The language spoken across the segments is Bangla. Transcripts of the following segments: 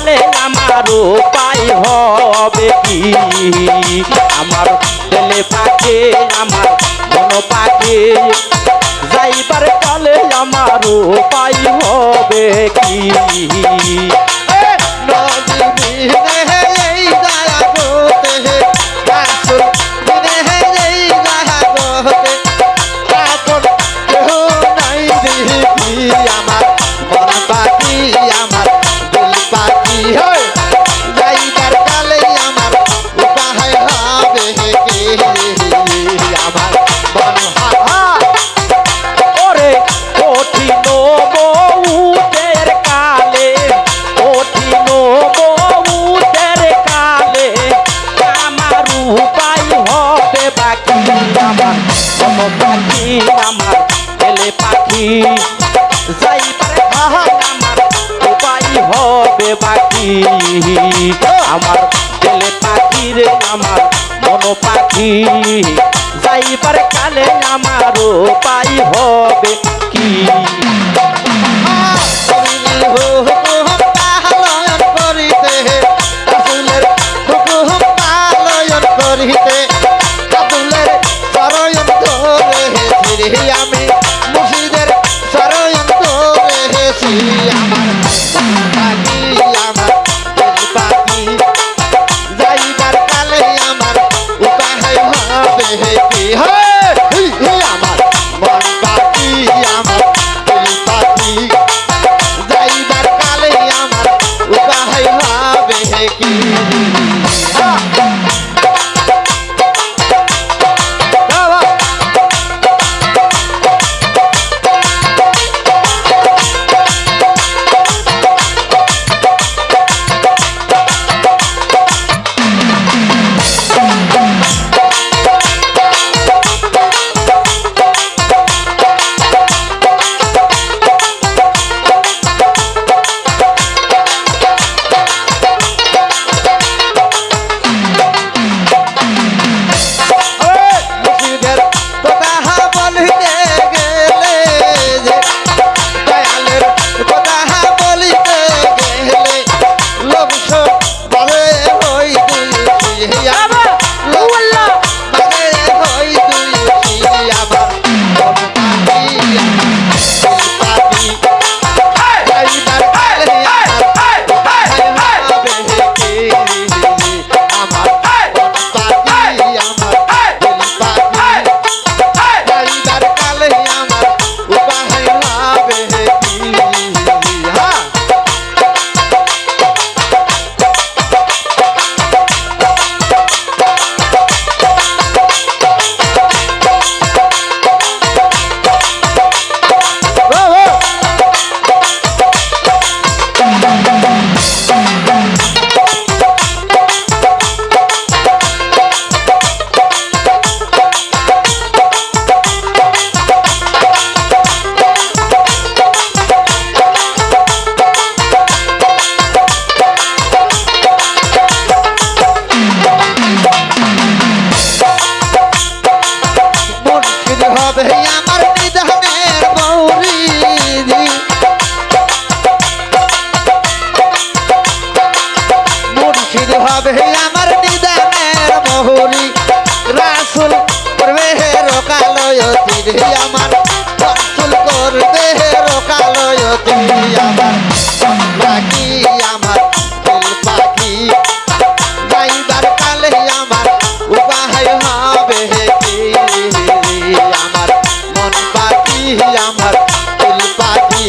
কালে আমার উপায় হবে কি আমার ছেলে পাখি আমার মন পাখি যাইবার কালে আমার উপায় হবে কি পাখি আমার ছেলে পাখি যাইবার আমার উপায় হবে বাকি আমার ছেলে পাখি রে আমার মন পাখি যাইবার কালে আমার উপায় হবে কি আমি মুর্শিদের শরণ ধরেছি আমার পাখি আমার পাখি যাইবার কালে আমার উপায় হবে কি আমার মন পাখি আমার পাখি যাইবার কালে আমার উপায় হবে কি আমার নিদানের মহুরি রাসুল করবে রোকালয়তি আমার রাসুল করবে রোকালয়তি আমার পাখি আমার পাখি যাইবার কালে আমার উপায় হবে কি আমার মন পাখি আমার পাখি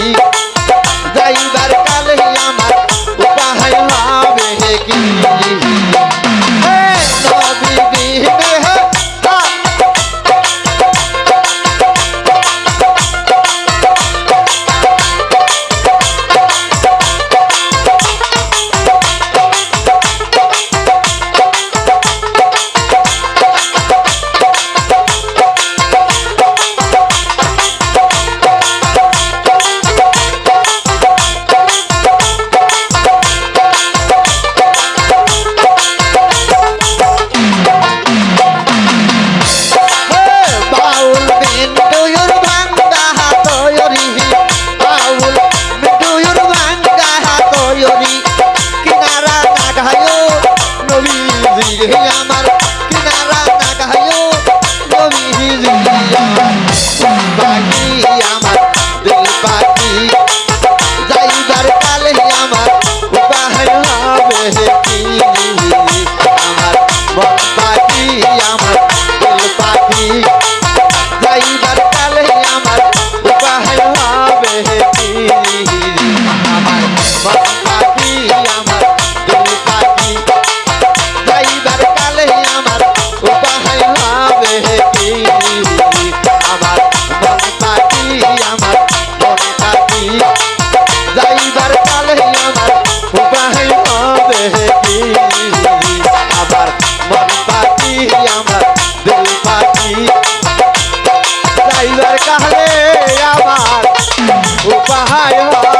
যাইবার কালে আমার উপায় হবে কি হায় হায়